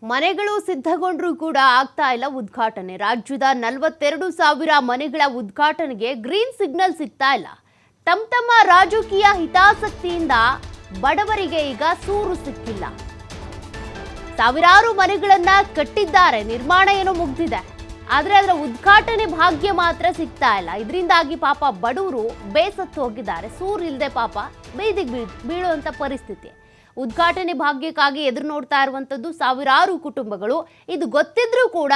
ಮನೆಗಳು ಸಿದ್ಧಗೊಂಡ್ರೂ ಕೂಡ ಆಗ್ತಾ ಇಲ್ಲ ಉದ್ಘಾಟನೆ. ರಾಜ್ಯದ 42,000 ಮನೆಗಳ ಉದ್ಘಾಟನೆಗೆ ಗ್ರೀನ್ ಸಿಗ್ನಲ್ ಸಿಗ್ತಾ ಇಲ್ಲ. ತಮ್ಮ ರಾಜಕೀಯ ಹಿತಾಸಕ್ತಿಯಿಂದ ಬಡವರಿಗೆ ಈಗ ಸೂರು ಸಿಕ್ಕಿಲ್ಲ. ಸಾವಿರಾರು ಮನೆಗಳನ್ನ ಕಟ್ಟಿದ್ದಾರೆ, ನಿರ್ಮಾಣ ಏನೋ ಮುಗ್ದಿದೆ, ಆದ್ರೆ ಅದರ ಉದ್ಘಾಟನೆ ಭಾಗ್ಯ ಮಾತ್ರ ಸಿಗ್ತಾ ಇಲ್ಲ. ಇದರಿಂದಾಗಿ ಪಾಪ ಬಡವರು ಬೇಸತ್ತು ಹೋಗಿದ್ದಾರೆ. ಸೂರು ಇಲ್ಲದೆ ಪಾಪ ಬೀದಿಗೆ ಬೀಳುವಂತ ಪರಿಸ್ಥಿತಿ. ಉದ್ಘಾಟನೆ ಭಾಗ್ಯಕ್ಕಾಗಿ ಎದುರು ನೋಡ್ತಾ ಇರುವಂಥದ್ದು ಸಾವಿರಾರು ಕುಟುಂಬಗಳು. ಇದು ಗೊತ್ತಿದ್ರೂ ಕೂಡ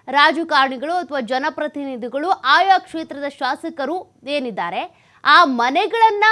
ರಾಜಕಾರಣಿಗಳು ಅಥವಾ ಜನಪ್ರತಿನಿಧಿಗಳು, ಆಯಾ ಕ್ಷೇತ್ರದ ಶಾಸಕರು ಏನಿದ್ದಾರೆ ಆ ಮನೆಗಳನ್ನ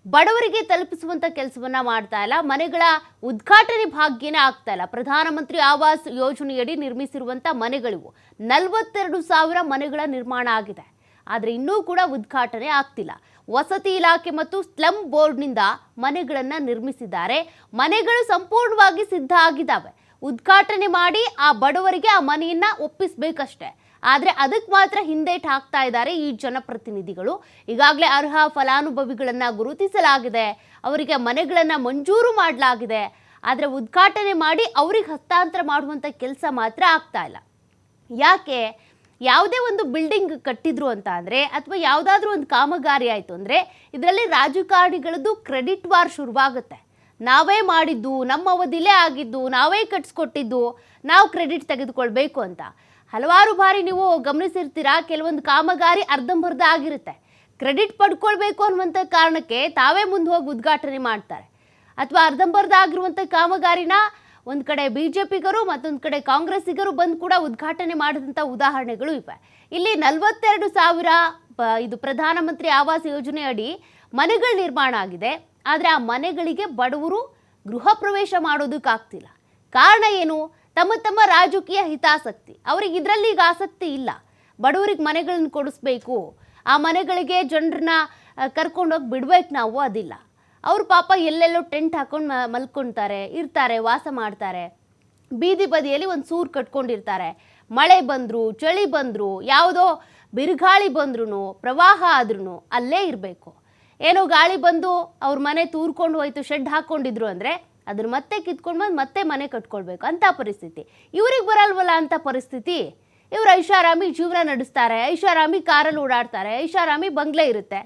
ಬಡವರಿಗೆ ತಲುಪಿಸುವಂತ ಕೆಲಸವನ್ನ ಮಾಡ್ತಾ ಇಲ್ಲ. ಮನೆಗಳ ಉದ್ಘಾಟನೆ ಭಾಗ್ಯನೇ ಆಗ್ತಾ ಇಲ್ಲ. ಪ್ರಧಾನಮಂತ್ರಿ ಆವಾಸ್ ಯೋಜನೆಯಡಿ ನಿರ್ಮಿಸಿರುವಂತ ಮನೆಗಳಿವು 42,000 ಮನೆಗಳ ನಿರ್ಮಾಣ ಆಗಿದೆ, ಆದರೆ ಇನ್ನೂ ಕೂಡ ಉದ್ಘಾಟನೆ ಆಗ್ತಿಲ್ಲ. ವಸತಿ ಇಲಾಖೆ ಮತ್ತು ಸ್ಲಂ ಬೋರ್ಡ್ನಿಂದ ಮನೆಗಳನ್ನ ನಿರ್ಮಿಸಿದ್ದಾರೆ. ಮನೆಗಳು ಸಂಪೂರ್ಣವಾಗಿ ಸಿದ್ಧ ಆಗಿದ್ದಾವೆ. ಉದ್ಘಾಟನೆ ಮಾಡಿ ಆ ಬಡವರಿಗೆ ಆ ಮನೆಯನ್ನ ಒಪ್ಪಿಸಬೇಕಷ್ಟೇ. ಆದರೆ ಅದಕ್ಕೆ ಮಾತ್ರ ಹಿಂದೇಟು ಹಾಕ್ತಾ ಇದ್ದಾರೆ ಈ ಜನಪ್ರತಿನಿಧಿಗಳು. ಈಗಾಗಲೇ ಅರ್ಹ ಫಲಾನುಭವಿಗಳನ್ನ ಗುರುತಿಸಲಾಗಿದೆ, ಅವರಿಗೆ ಮನೆಗಳನ್ನ ಮಂಜೂರು ಮಾಡಲಾಗಿದೆ. ಆದರೆ ಉದ್ಘಾಟನೆ ಮಾಡಿ ಅವ್ರಿಗೆ ಹಸ್ತಾಂತರ ಮಾಡುವಂಥ ಕೆಲಸ ಮಾತ್ರ ಆಗ್ತಾ ಇಲ್ಲ. ಯಾಕೆ? ಯಾವುದೇ ಒಂದು ಬಿಲ್ಡಿಂಗ್ ಕಟ್ಟಿದ್ರು ಅಂತ ಅಂದರೆ, ಅಥವಾ ಯಾವುದಾದ್ರೂ ಒಂದು ಕಾಮಗಾರಿ ಆಯಿತು ಅಂದರೆ ಇದರಲ್ಲಿ ರಾಜಕಾರಣಿಗಳದ್ದು ಕ್ರೆಡಿಟ್ ವಾರ್ ಶುರುವಾಗುತ್ತೆ. ನಾವೇ ಮಾಡಿದ್ದು, ನಮ್ಮ ಅವಧಿಲೇ ಆಗಿದ್ದು, ನಾವೇ ಕಟ್ಸ್ಕೊಟ್ಟಿದ್ದು, ನಾವು ಕ್ರೆಡಿಟ್ ತೆಗೆದುಕೊಳ್ಬೇಕು ಅಂತ. ಹಲವಾರು ಬಾರಿ ನೀವು ಗಮನಿಸಿರ್ತೀರಾ, ಕೆಲವೊಂದು ಕಾಮಗಾರಿ ಅರ್ಧಂಬರ್ಧ ಆಗಿರುತ್ತೆ. ಕ್ರೆಡಿಟ್ ಪಡ್ಕೊಳ್ಬೇಕು ಅನ್ನುವಂಥ ಕಾರಣಕ್ಕೆ ತಾವೇ ಮುಂದೆ ಹೋಗಿ ಉದ್ಘಾಟನೆ ಮಾಡ್ತಾರೆ. ಅಥವಾ ಅರ್ಧಂಬರ್ಧ ಆಗಿರುವಂಥ ಕಾಮಗಾರಿನ ಒಂದು ಕಡೆ BJPಗರು ಮತ್ತೊಂದು ಕಡೆ ಕಾಂಗ್ರೆಸ್ಸಿಗರು ಬಂದು ಕೂಡ ಉದ್ಘಾಟನೆ ಮಾಡಿದಂಥ ಉದಾಹರಣೆಗಳು ಇವೆ. ಇಲ್ಲಿ 42,000 ಇದು ಪ್ರಧಾನಮಂತ್ರಿ ಆವಾಸ್ ಯೋಜನೆ ಅಡಿ ಮನೆಗಳ ನಿರ್ಮಾಣ ಆಗಿದೆ. ಆದರೆ ಆ ಮನೆಗಳಿಗೆ ಬಡವರು ಗೃಹ ಪ್ರವೇಶ ಮಾಡೋದಕ್ಕಾಗ್ತಿಲ್ಲ. ಕಾರಣ ಏನು? ತಮ್ಮ ರಾಜಕೀಯ ಹಿತಾಸಕ್ತಿ. ಅವ್ರಿಗೆ ಇದರಲ್ಲಿ ಈಗ ಆಸಕ್ತಿ ಇಲ್ಲ. ಬಡವರಿಗೆ ಮನೆಗಳನ್ನ ಕೊಡಿಸ್ಬೇಕು, ಆ ಮನೆಗಳಿಗೆ ಜನರನ್ನ ಕರ್ಕೊಂಡೋಗಿ ಬಿಡ್ಬೇಕು ನಾವು, ಅದಿಲ್ಲ. ಅವ್ರು ಪಾಪ ಎಲ್ಲೆಲ್ಲೋ ಟೆಂಟ್ ಹಾಕೊಂಡು ಮಲ್ಕೊಳ್ತಾರೆ, ಇರ್ತಾರೆ, ವಾಸ ಮಾಡ್ತಾರೆ. ಬೀದಿ ಬದಿಯಲ್ಲಿ ಒಂದು ಸೂರು ಕಟ್ಕೊಂಡಿರ್ತಾರೆ. ಮಳೆ ಬಂದರು, ಚಳಿ ಬಂದರು, ಯಾವುದೋ ಬಿರುಗಾಳಿ ಬಂದ್ರೂ, ಪ್ರವಾಹ ಆದ್ರೂ ಅಲ್ಲೇ ಇರಬೇಕು. ಏನೋ ಗಾಳಿ ಬಂದು ಅವ್ರ ಮನೆ ತೂರ್ಕೊಂಡು ಹೋಯ್ತು, ಶೆಡ್ ಹಾಕ್ಕೊಂಡಿದ್ರು ಅಂದರೆ ಅದ್ರ ಮತ್ತೆ ಕಿತ್ಕೊಂಡು ಬಂದು ಮತ್ತೆ ಮನೆ ಕಟ್ಕೊಳ್ಬೇಕು ಅಂತ ಪರಿಸ್ಥಿತಿ. ಇವ್ರಿಗೆ ಬರಲ್ವಲ್ಲ ಅಂತ ಪರಿಸ್ಥಿತಿ. ಇವ್ರು ಐಷಾರಾಮಿ ಜೀವನ ನಡೆಸ್ತಾರೆ, ಐಷಾರಾಮಿ ಕಾರಲ್ಲಿ ಓಡಾಡ್ತಾರೆ, ಐಷಾರಾಮಿ ಬಂಗ್ಲೆ ಇರುತ್ತೆ.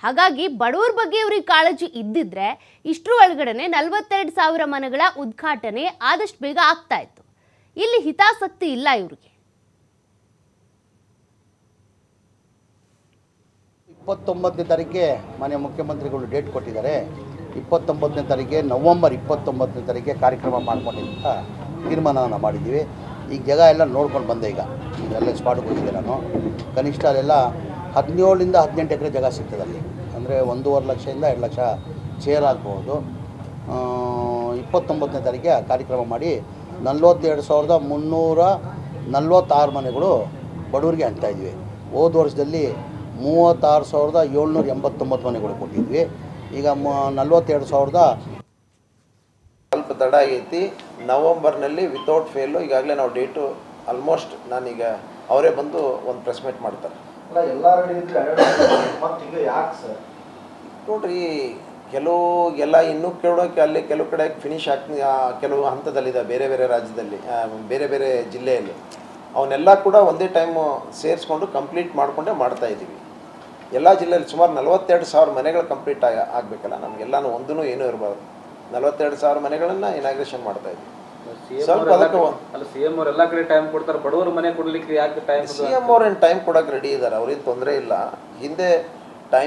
ಹಾಗಾಗಿ ಬಡವ್ರ ಬಗ್ಗೆ ಇವ್ರಿಗೆ ಕಾಳಜಿ ಇದ್ದಿದ್ರೆ ಇಷ್ಟರ ಒಳಗಡೆ 42,000 ಮನೆಗಳ ಉದ್ಘಾಟನೆ ಆದಷ್ಟು ಬೇಗ ಆಗ್ತಾ ಇತ್ತು. ಇಲ್ಲಿ ಹಿತಾಸಕ್ತಿ ಇಲ್ಲ ಇವ್ರಿಗೆ. 29ನೇ ತಾರೀಕಿಗೆ ಮಾನ್ಯ ಮುಖ್ಯಮಂತ್ರಿಗಳು ಡೇಟ್ ಕೊಟ್ಟಿದ್ದಾರೆ. 29ನೇ ತಾರೀಕಿಗೆ ನವೆಂಬರ್ 29ನೇ ತಾರೀಕಿಗೆ ಕಾರ್ಯಕ್ರಮ ಮಾಡ್ಕೊಂಡಿದ್ದ ತೀರ್ಮಾನವನ್ನು ಮಾಡಿದ್ದೀವಿ. ಈಗ ಜಾಗ ಎಲ್ಲ ನೋಡ್ಕೊಂಡು ಬಂದೆ. ಈಗ ಎಲ್ಲ ಸ್ಪಾಟ್ಗೆ ಹೋಗಿದ್ದೆ ನಾನು. ಕನಿಷ್ಠ ಅಲ್ಲೆಲ್ಲ 17ರಿಂದ 18 ಎಕರೆ ಜಾಗ ಸಿಗ್ತದೆ ಅಲ್ಲಿ. ಅಂದರೆ 1.5 ಲಕ್ಷದಿಂದ 2 ಲಕ್ಷ ಚೇರ್ ಆಗ್ಬೋದು. 29ನೇ ತಾರೀಕಿಗೆ ಕಾರ್ಯಕ್ರಮ ಮಾಡಿ 42,346 ಮನೆಗಳು ಬಡವರಿಗೆ ಹಾಕ್ತಾಯಿದ್ವಿ. ಹೋದ ವರ್ಷದಲ್ಲಿ 36,789 ಮನೆಗಳು ಕೊಟ್ಟಿದ್ವಿ. ಈಗ 42,000 ಸ್ವಲ್ಪ ತಡ ಆಗೈತಿ. ನವಂಬರ್ನಲ್ಲಿ ವಿತೌಟ್ ಫೇಲು ಈಗಾಗಲೇ ನಾವು ಡೇಟು ಆಲ್ಮೋಸ್ಟ್ ನಾನೀಗ ಅವರೇ ಬಂದು ಒಂದು ಪ್ರೆಸ್ ಮೀಟ್ ಮಾಡ್ತಾರೆ. ನೋಡ್ರಿ, ಕೆಲವು ಇನ್ನೂ ಕೇಳೋಕೆ ಅಲ್ಲಿ ಕೆಲವು ಕಡೆ ಫಿನಿಶ್ ಕೆಲವು ಹಂತದಲ್ಲಿದೆ, ಬೇರೆ ಬೇರೆ ರಾಜ್ಯದಲ್ಲಿ, ಬೇರೆ ಬೇರೆ ಜಿಲ್ಲೆಯಲ್ಲಿ. ಅವನ್ನೆಲ್ಲ ಕೂಡ ಒಂದೇ ಟೈಮು ಸೇರಿಸ್ಕೊಂಡು ಕಂಪ್ಲೀಟ್ ಮಾಡಿಕೊಂಡೇ ಮಾಡ್ತಾಯಿದ್ದೀವಿ. ಎಲ್ಲ ಜಿಲ್ಲೆಯಲ್ಲಿ ಸುಮಾರು 42,000 ಮನೆಗಳು ಕಂಪ್ಲೀಟ್ ಆಗಬೇಕಲ್ಲ. ನಮಗೆಲ್ಲನೂ ಒಂದೂ ಏನೂ ಇರಬಾರ್ದು. 42,000 ಮನೆಗಳನ್ನು ಇನಾಗ್ರೇಷನ್ ಮಾಡ್ತಾಯಿದ್ವಿ. ಸ್ವಲ್ಪ ಅದಕ್ಕೆ CM ಅವ್ರು ಎಲ್ಲ ಕಡೆ ಟೈಮ್ ಕೊಡ್ತಾರೆ, ಬಡವರ ಮನೆ ಕೊಡಲಿಕ್ಕೆ ಯಾಕೆ ಟೈಮ್? CM ಅವ್ರೇನು ಟೈಮ್ ಕೊಡೋಕೆ ರೆಡಿ ಇದ್ದಾರೆ, ಅವ್ರೇನು ತೊಂದರೆ ಇಲ್ಲ.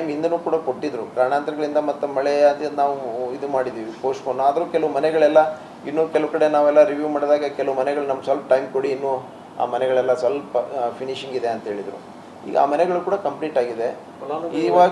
ಹಿಂದೆನೂ ಕೂಡ ಕೊಟ್ಟಿದ್ರು. ಕಾರಣಾಂತರಗಳಿಂದ ಮತ್ತು ಮಳೆ ಅದು ನಾವು ಇದು ಮಾಡಿದ್ದೀವಿ, ಪೋಸ್ಟ್ಪೋನ್ ಆದರೂ ಕೆಲವು ಮನೆಗಳೆಲ್ಲ ಇನ್ನೂ ಕೆಲವು ಕಡೆ ನಾವೆಲ್ಲ ರಿವ್ಯೂ ಮಾಡಿದಾಗ ಕೆಲವು ಮನೆಗಳು ನಮ್ಗೆ ಸ್ವಲ್ಪ ಟೈಮ್ ಕೊಡಿ, ಇನ್ನೂ ಆ ಮನೆಗಳೆಲ್ಲ ಸ್ವಲ್ಪ ಫಿನಿಶಿಂಗ್ ಇದೆ ಅಂತ ಹೇಳಿದರು. ಈಗ ಆ ಮನೆಗಳು ಕೂಡ ಕಂಪ್ಲೀಟ್ ಆಗಿದೆ. ಇವಾಗಲೇ